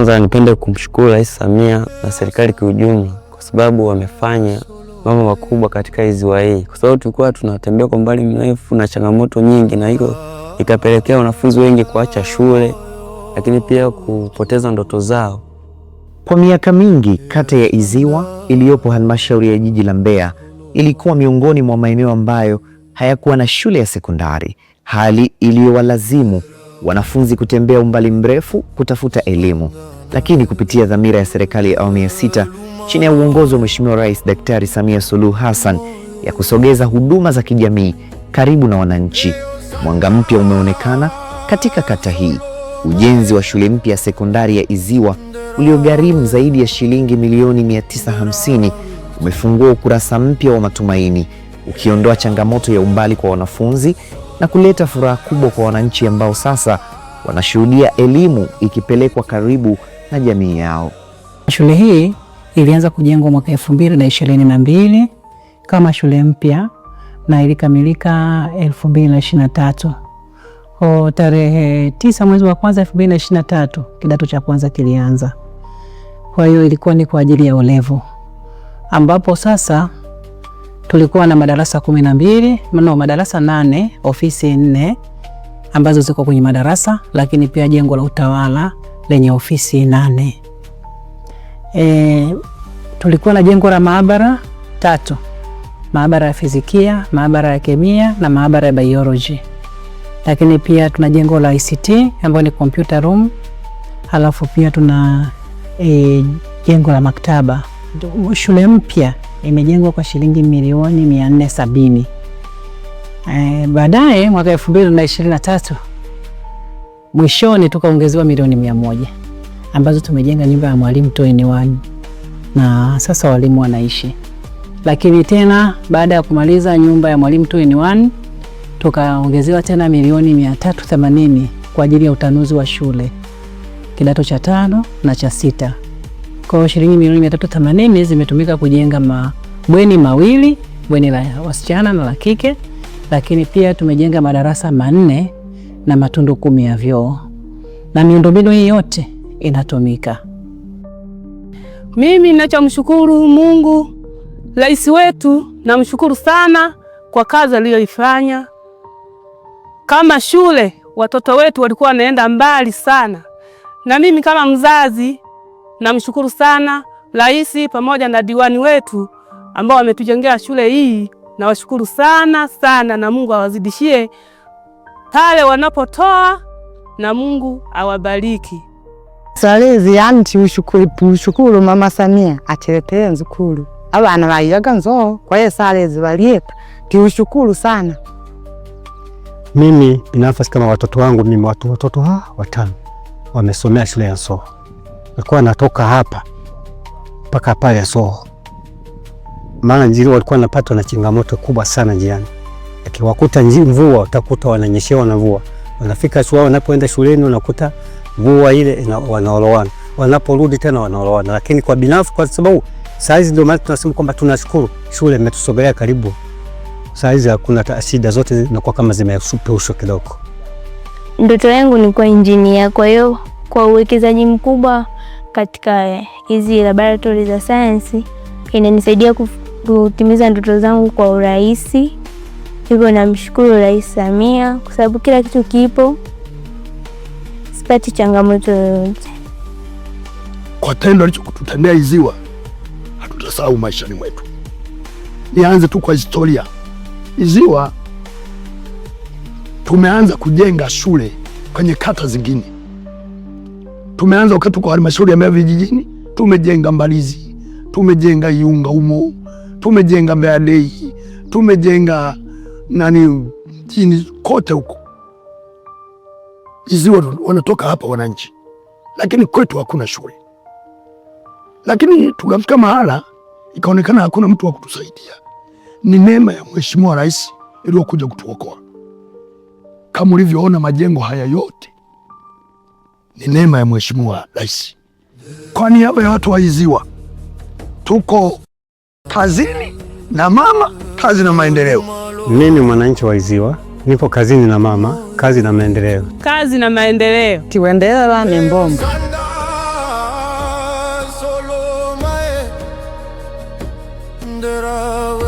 Kwanza nipende kumshukuru Rais Samia na serikali kwa ujumla kwa sababu wamefanya mambo makubwa katika ziwa hii. Kwa sababu tulikuwa tunatembea kwa mbali mrefu na changamoto nyingi, na hilo ikapelekea wanafunzi wengi kuacha shule, lakini pia kupoteza ndoto zao. Kwa miaka mingi, kata ya Iziwa iliyopo halmashauri ya jiji la Mbeya ilikuwa miongoni mwa maeneo ambayo hayakuwa na shule ya sekondari, hali iliyowalazimu wanafunzi kutembea umbali mrefu kutafuta elimu. Lakini kupitia dhamira ya serikali ya awamu ya 6 chini ya uongozi wa Mheshimiwa Rais Daktari Samia Suluhu Hassan ya kusogeza huduma za kijamii karibu na wananchi, mwanga mpya umeonekana katika kata hii. Ujenzi wa shule mpya ya sekondari ya Iziwa uliogharimu zaidi ya shilingi milioni 950 umefungua ukurasa mpya wa matumaini, ukiondoa changamoto ya umbali kwa wanafunzi na kuleta furaha kubwa kwa wananchi ambao sasa wanashuhudia elimu ikipelekwa karibu na jamii yao. Shule hii ilianza kujengwa mwaka 2022 kama shule mpya na ilikamilika 2023. Kwa tarehe 9 mwezi wa kwanza 2023 kidato cha kwanza kilianza. Kwa hiyo ilikuwa ni kwa ajili ya olevu, ambapo sasa tulikuwa na madarasa 12, madarasa 8, ofisi 4 ambazo ziko kwenye madarasa, lakini pia jengo la utawala lenye ofisi 8. Tulikuwa na jengo la maabara 3, maabara ya fizikia, maabara ya kemia na maabara ya biology. Lakini pia tuna jengo la ICT ambayo ni computer room, halafu pia tuna jengo la maktaba. Shule mpya imejengwa kwa shilingi milioni 470. Baadaye mwaka 2023 mwishoni tukaongezewa milioni 100 ambazo tumejenga nyumba ya mwalimu 2-in-1 na sasa walimu wanaishi. Lakini tena baada ya kumaliza nyumba ya mwalimu 2-in-1 tukaongezewa tena milioni 380 kwa ajili ya utanuzi wa shule kidato cha 5 na cha 6. Kwa shilingi milioni 380 zimetumika kujenga mabweni mawili, bweni la wasichana na la kike, lakini pia tumejenga madarasa 4 na matundu 10 ya vyoo. Na miundombinu hii yote inatumika. Mimi ninachomshukuru Mungu, rais wetu, namshukuru sana kwa kazi aliyoifanya. Kama shule watoto wetu walikuwa wanaenda mbali sana, na mimi kama mzazi namshukuru sana rais pamoja na diwani wetu ambao wametujengea shule hii. Na washukuru sana sana, na Mungu awazidishie pale wanapotoa, na Mungu awabariki. Salezi yanti ushukuru Mama Samia atereteye nzukuru abana bayiga nzo kwa hiyo salezi balieta tiushukuru sana. Mimi binafsi kama watoto wangu, mimi watoto 5 wamesomea shule ya Soho. Walikuwa natoka hapa mpaka pale Soho, maana njiri walikuwa napatwa na changamoto kubwa sana njiani. Akiwakuta mvua utakuta wananyeshewa na mvua, wanafika shule, wanapoenda shuleni unakuta mvua ile wanaolowana, wanaporudi tena wanaolowana. Lakini kwa binafsi, kwa sababu saizi ndio maana tunasema kwamba tunashukuru shule imetusogelea karibu. Saizi hakuna shida, zote zinakuwa kama zimesuluhishwa kidogo. Ndoto yangu ni kuwa engineer, kwa hiyo kwa uwekezaji mkubwa katika hizi laboratory za science inanisaidia kutimiza ndoto zangu kwa urahisi. Hivyo namshukuru Rais Samia kwa sababu kila kitu kipo, sipati changamoto yoyote. Kwa tendo alichokutendea Iziwa hatutasahau maishani mwetu. Nianze tu kwa historia. Iziwa tumeanza kujenga shule kwenye kata zingine. Tumeanza wakati kwa halmashauri ya Mbeya vijijini, tumejenga Mbalizi, tumejenga Iunga humo, tumejenga Mbeya Day, tumejenga chini kote huko. Iziwa wanatoka hapa wananchi, lakini kwetu hakuna shule. Lakini tukafika mahala ikaonekana hakuna mtu wa kutusaidia. Ni neema ya Mheshimiwa Rais iliyokuja kutuokoa. Kama ulivyoona majengo haya yote ni neema ya Mheshimiwa Rais. Kwa niaba ya watu wa Iziwa tuko kazini na mama, kazi na maendeleo. Mimi mwananchi wa Iziwa nipo kazini na mama, kazi na maendeleo. Kazi na maendeleo. Tiwendelea ni mbomba. bendera